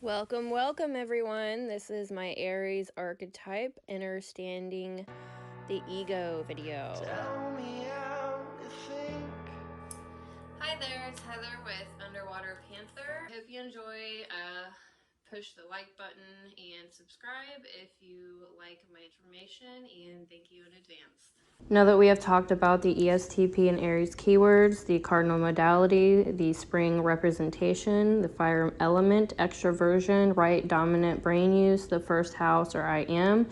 Welcome, welcome everyone. This is my Aries archetype, understanding the ego video. Tell me how to think. Hi there, it's Heather with Underwater Panther. Hope you enjoy. Push the like button and subscribe if you like my information, and thank you in advance. Now that we have talked about the ESTP and Aries keywords, the cardinal modality, the spring representation, the fire element, extroversion, right dominant brain use, the first house or I am,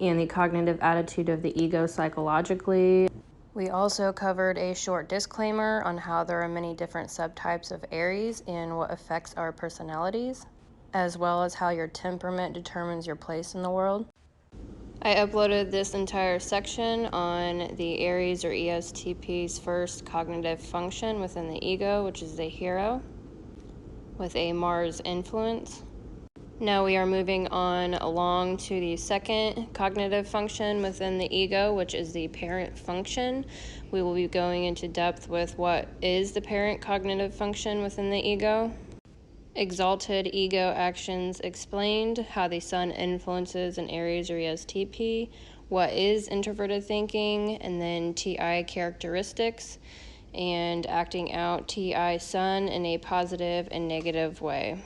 and the cognitive attitude of the ego psychologically. We also covered a short disclaimer on how there are many different subtypes of Aries and what affects our personalities, as well as how your temperament determines your place in the world. I uploaded this entire section on the Aries or ESTP's first cognitive function within the ego, which is the hero, with a Mars influence. Now we are moving on along to the second cognitive function within the ego, which is the parent function. We will be going into depth with what is the parent cognitive function within the ego. Exalted ego actions explained, how the sun influences an Aries or ESTP, what is introverted thinking, and then TI characteristics, and acting out TI sun in a positive and negative way.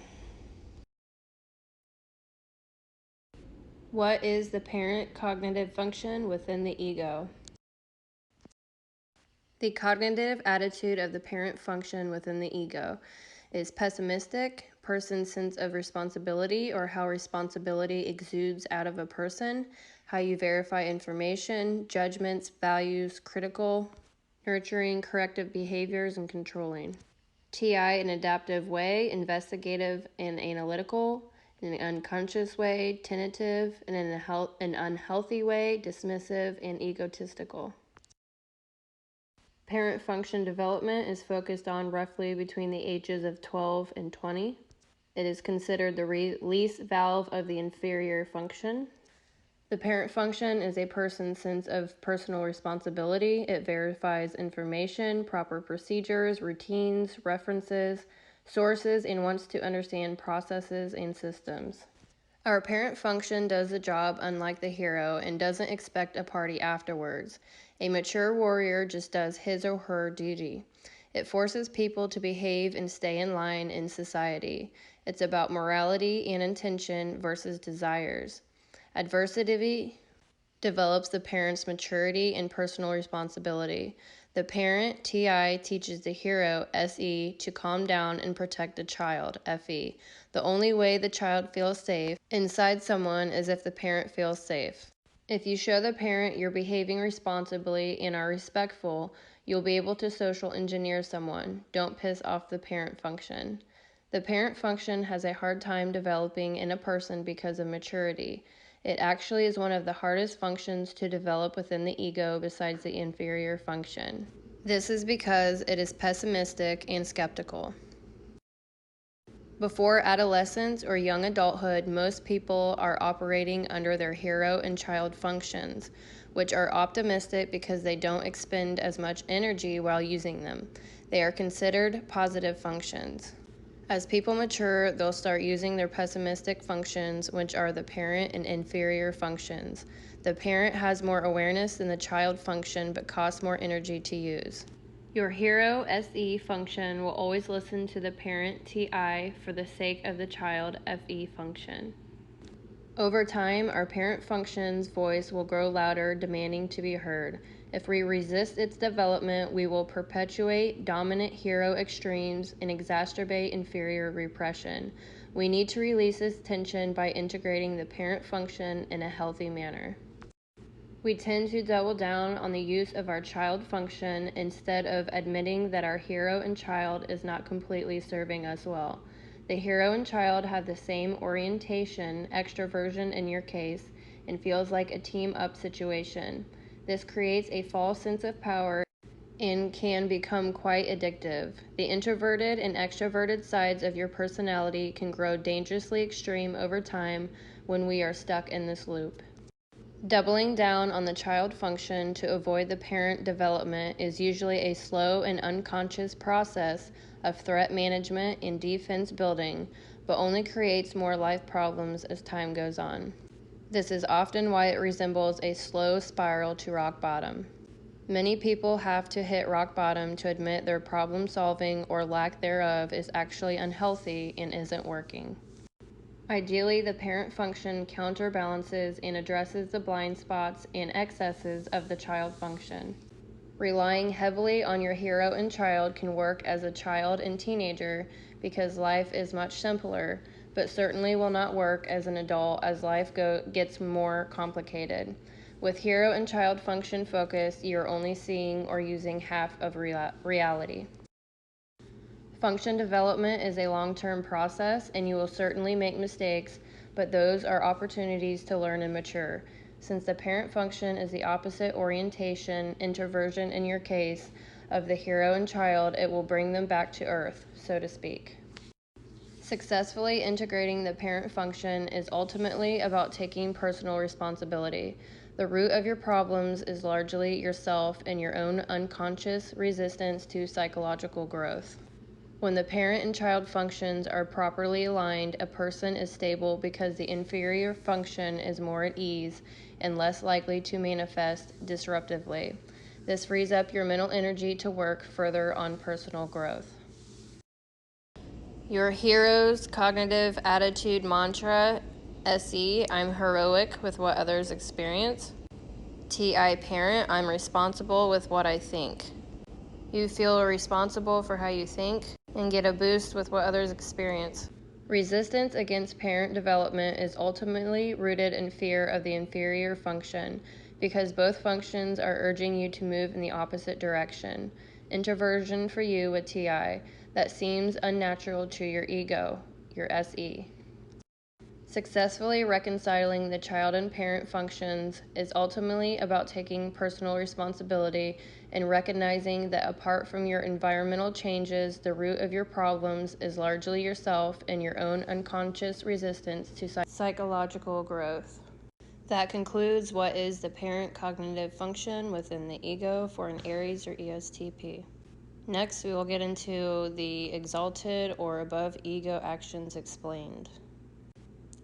What is the parent cognitive function within the ego? The cognitive attitude of the parent function within the ego is pessimistic, person's sense of responsibility or how responsibility exudes out of a person, how you verify information, judgments, values, critical, nurturing, corrective behaviors, and controlling. TI in an adaptive way, investigative and analytical, in an unconscious way, tentative, and in an unhealthy way, dismissive and egotistical. Parent function development is focused on roughly between the ages of 12 and 20. It is considered the release valve of the inferior function. The parent function is a person's sense of personal responsibility. It verifies information, proper procedures, routines, references, sources, and wants to understand processes and systems. Our parent function does the job unlike the hero and doesn't expect a party afterwards. A mature warrior just does his or her duty. It forces people to behave and stay in line in society. It's about morality and intention versus desires. Adversity develops the parent's maturity and personal responsibility. The parent, TI, teaches the hero, SE, to calm down and protect the child, FE. The only way the child feels safe inside someone is if the parent feels safe. If you show the parent you're behaving responsibly and are respectful, you'll be able to social engineer someone. Don't piss off the parent function. The parent function has a hard time developing in a person because of maturity. It actually is one of the hardest functions to develop within the ego besides the inferior function. This is because it is pessimistic and skeptical. Before adolescence or young adulthood, most people are operating under their hero and child functions, which are optimistic because they don't expend as much energy while using them. They are considered positive functions. As people mature, they'll start using their pessimistic functions, which are the parent and inferior functions. The parent has more awareness than the child function, but costs more energy to use. Your hero SE function will always listen to the parent TI for the sake of the child FE function. Over time, our parent function's voice will grow louder, demanding to be heard. If we resist its development, we will perpetuate dominant hero extremes and exacerbate inferior repression. We need to release this tension by integrating the parent function in a healthy manner. We tend to double down on the use of our child function instead of admitting that our hero and child is not completely serving us well. The hero and child have the same orientation, extroversion in your case, and feels like a team-up situation. This creates a false sense of power and can become quite addictive. The introverted and extroverted sides of your personality can grow dangerously extreme over time when we are stuck in this loop. Doubling down on the child function to avoid the parent development is usually a slow and unconscious process of threat management and defense building. but only creates more life problems as time goes on. This is often why it resembles a slow spiral to rock bottom. Many people have to hit rock bottom to admit their problem solving or lack thereof is actually unhealthy and isn't working. Ideally, the parent function counterbalances and addresses the blind spots and excesses of the child function. Relying heavily on your hero and child can work as a child and teenager because life is much simpler, but certainly will not work as an adult as life gets more complicated. With hero and child function focus, you are only seeing or using half of reality. Function development is a long-term process, and you will certainly make mistakes, but those are opportunities to learn and mature. Since the parent function is the opposite orientation, introversion in your case, of the hero and child, it will bring them back to earth, so to speak. Successfully integrating the parent function is ultimately about taking personal responsibility. The root of your problems is largely yourself and your own unconscious resistance to psychological growth. When the parent and child functions are properly aligned, a person is stable because the inferior function is more at ease and less likely to manifest disruptively. This frees up your mental energy to work further on personal growth. Your hero's cognitive attitude mantra, SE, I'm heroic with what others experience. TI parent, I'm responsible with what I think. You feel responsible for how you think and get a boost with what others experience. Resistance against parent development is ultimately rooted in fear of the inferior function because both functions are urging you to move in the opposite direction. Introversion for you with TI, that seems unnatural to your ego, your SE. Successfully reconciling the child and parent functions is ultimately about taking personal responsibility and recognizing that apart from your environmental changes, the root of your problems is largely yourself and your own unconscious resistance to psychological growth. That concludes what is the parent cognitive function within the ego for an Aries or ESTP. Next, we will get into the exalted or above ego actions explained,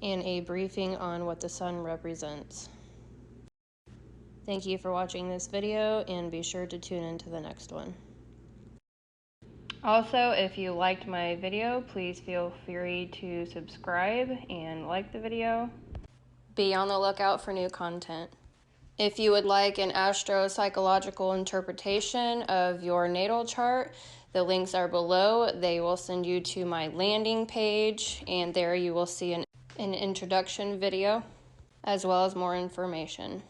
and a briefing on what the sun represents. Thank you for watching this video, and be sure to tune into the next one. Also, if you liked my video, please feel free to subscribe and like the video. Be on the lookout for new content. If you would like an astro-psychological interpretation of your natal chart, the links are below. They will send you to my landing page, and there you will see an introduction video, as well as more information.